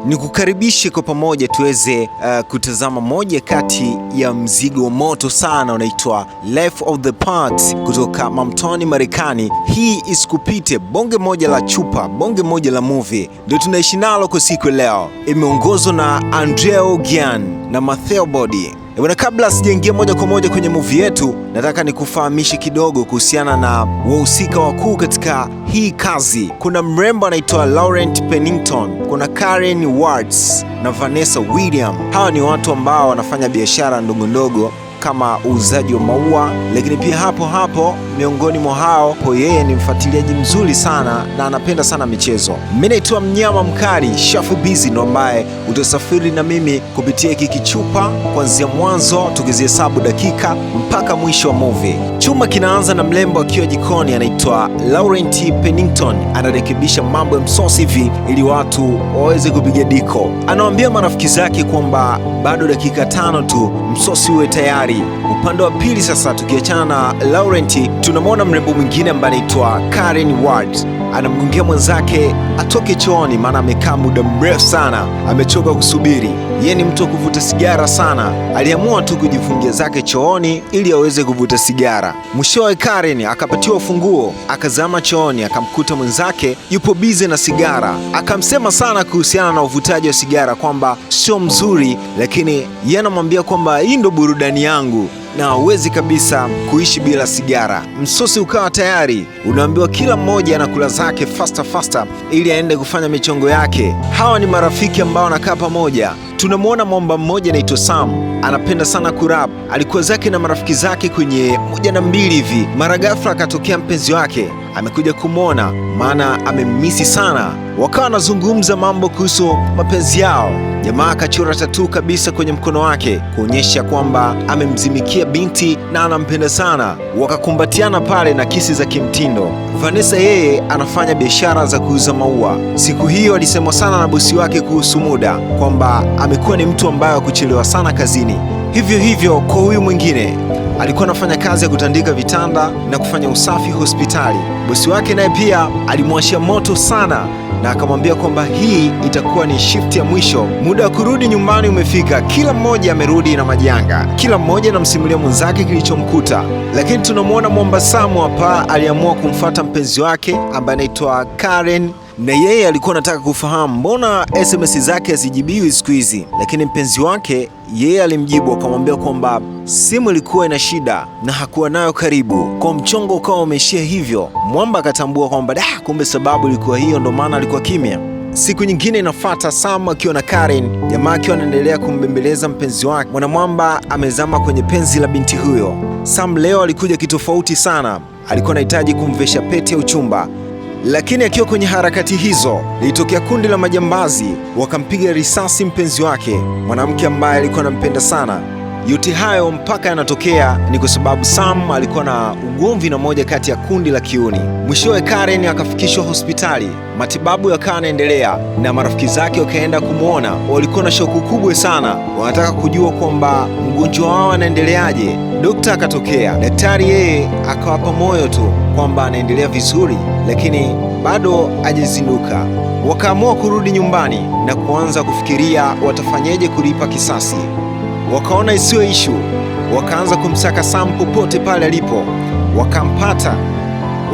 Nikukaribishe kwa pamoja tuweze kutazama moja kati ya mzigo moto sana unaitwa Life of the Party kutoka Mamtoni, Marekani. Hii isikupite, bonge moja la chupa, bonge moja la movie ndio tunaishi nalo kwa siku leo. Imeongozwa na Andrea Ogian na Matteo Bodi. Bwana, kabla sijaingia moja kwa moja kwenye movie yetu, nataka nikufahamishe kidogo kuhusiana na wahusika wakuu katika hii kazi. Kuna mrembo anaitwa Laurent Pennington, kuna Karen Wards na Vanessa Williams. Hawa ni watu ambao wanafanya biashara ndogo ndogo kama uuzaji wa maua, lakini pia hapo miongoni mwa hao yeye ni mfuatiliaji mzuri sana na anapenda sana michezo. Mimi naitwa mnyama mkali Shafu Busy, ndo ambaye utasafiri na mimi kupitia hiki kichupa kuanzia mwanzo tukizihesabu dakika mpaka mwisho wa movie. Chuma kinaanza na mlembo akiwa jikoni, anaitwa Laurent Pennington, anarekebisha mambo ya msosi hivi ili watu waweze kupiga diko. Anawaambia marafiki zake kwamba bado dakika 5 tu msosi uwe tayari. Upande wa pili sasa, tukiachana na Laurent, tunamwona mrembo mwingine ambaye anaitwa Karen Ward anamgongea mwenzake atoke chooni, maana amekaa muda mrefu sana, amechoka kusubiri. Yeye ni mtu wa kuvuta sigara sana, aliamua tu kujifungia zake chooni ili aweze kuvuta sigara. Mwishowe Karen akapatiwa ufunguo, akazama chooni, akamkuta mwenzake yupo busy na sigara. Akamsema sana kuhusiana na uvutaji wa sigara kwamba sio mzuri, lakini yeye anamwambia kwamba hii ndo burudani yangu na hawezi kabisa kuishi bila sigara. Msosi ukawa tayari, unaambiwa kila mmoja anakula zake faster ili aende kufanya michongo yake. Hawa ni marafiki ambao wanakaa pamoja. Tunamwona mwamba mmoja anaitwa Sam, anapenda sana kurap. Alikuwa zake na marafiki zake kwenye 1 na 2 hivi, mara ghafla akatokea mpenzi wake amekuja kumwona, maana amemmisi sana. Wakawa wanazungumza mambo kuhusu mapenzi yao. Jamaa akachora tattoo kabisa kwenye mkono wake kuonyesha kwamba amemzimikia binti na anampenda sana. Wakakumbatiana pale na kisi za kimtindo. Vanessa yeye anafanya biashara za kuuza maua. Siku hiyo alisemwa sana na bosi wake kuhusu muda, kwamba amekuwa ni mtu ambaye hakuchelewa sana kazini. Hivyo kwa huyu mwingine alikuwa anafanya kazi ya kutandika vitanda na kufanya usafi hospitali. Bosi wake naye pia alimwashia moto sana na akamwambia kwamba hii itakuwa ni shift ya mwisho, muda wa kurudi nyumbani umefika. Kila mmoja amerudi na majanga, kila mmoja anamsimulia mwenzake kilichomkuta. Lakini tunamwona mwamba Samu hapa aliamua kumfuata mpenzi wake ambaye anaitwa Karen, na yeye alikuwa anataka kufahamu mbona SMS zake hazijibiwi siku hizi. Lakini mpenzi wake yeye alimjibu akamwambia kwamba simu ilikuwa ina shida na hakuwa nayo karibu, kwa mchongo ukawa umeishia hivyo. Mwamba akatambua kwamba kumbe sababu ilikuwa hiyo, ndo maana alikuwa kimya. Siku nyingine inafuata, Sam akiwa na Karen, jamaa akiwa anaendelea kumbembeleza mpenzi wake. Mwanamwamba amezama kwenye penzi la binti huyo. Sam leo alikuja kitofauti sana, alikuwa anahitaji kumvesha pete ya uchumba. Lakini akiwa kwenye harakati hizo, lilitokea kundi la majambazi wakampiga risasi mpenzi wake, mwanamke ambaye alikuwa anampenda sana. Yote hayo mpaka yanatokea ni kwa sababu Sam alikuwa na ugomvi na moja kati ya kundi la kiuni. Mwishowe Karen akafikishwa hospitali, matibabu yakawa yanaendelea na marafiki zake wakaenda kumwona. Walikuwa na shauku kubwa sana, wanataka kujua kwamba mgonjwa wao anaendeleaje. Dokta akatokea, daktari yeye akawapa moyo tu kwamba anaendelea vizuri, lakini bado hajazinduka. Wakaamua kurudi nyumbani na kuanza kufikiria watafanyeje kulipa kisasi. Wakaona isiwe ishu, wakaanza kumsaka Sam popote pale alipo. Wakampata,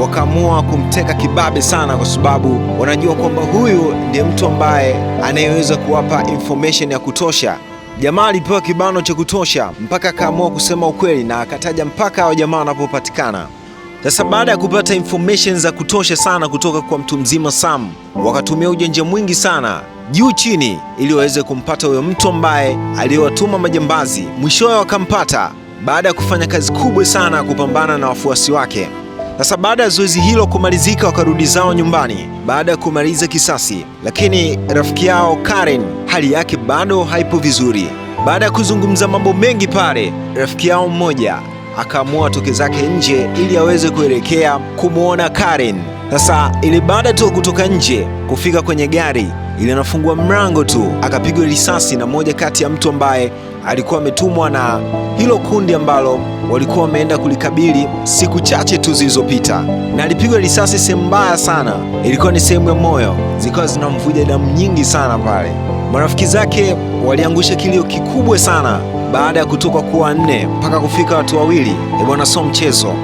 wakaamua kumteka kibabe sana, kwa sababu wanajua kwamba huyu ndiye mtu ambaye anayeweza kuwapa information ya kutosha. Jamaa alipewa kibano cha kutosha mpaka akaamua kusema ukweli na akataja mpaka hao jamaa wanapopatikana. Sasa baada ya kupata information za kutosha sana kutoka kwa mtu mzima Sam, wakatumia ujanja mwingi sana juu chini ili waweze kumpata huyo mtu ambaye aliyowatuma majambazi. Mwishowe wakampata baada ya kufanya kazi kubwa sana kupambana na wafuasi wake. Sasa baada ya zoezi hilo kumalizika, wakarudi zao nyumbani baada ya kumaliza kisasi. Lakini rafiki yao Karen hali yake bado haipo vizuri. Baada ya kuzungumza mambo mengi pale, rafiki yao mmoja akaamua atoke zake nje ili aweze kuelekea kumwona Karen. Sasa ili baada tu kutoka nje kufika kwenye gari, ili anafungua mlango tu akapigwa risasi na moja kati ya mtu ambaye alikuwa ametumwa na hilo kundi ambalo walikuwa wameenda kulikabili siku chache tu zilizopita, na alipigwa risasi sehemu mbaya sana. Ilikuwa ni sehemu ya moyo, zikawa zinamvuja damu nyingi sana pale. Marafiki zake waliangusha kilio kikubwa sana baada ya kutoka kuwa 4 mpaka kufika watu 2. Bwana, so mchezo.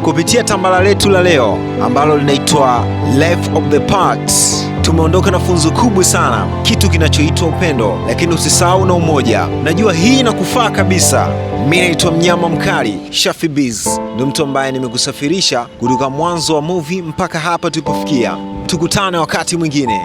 Kupitia tambala letu la leo ambalo linaitwa Life of the Parts, tumeondoka na funzo kubwa sana, kitu kinachoitwa upendo, lakini usisahau na umoja. Najua hii inakufaa kabisa. Mimi naitwa mnyama mkali Shafi Biz, ndio mtu ambaye nimekusafirisha kutoka mwanzo wa movie mpaka hapa tulipofikia. Tukutane wakati mwingine.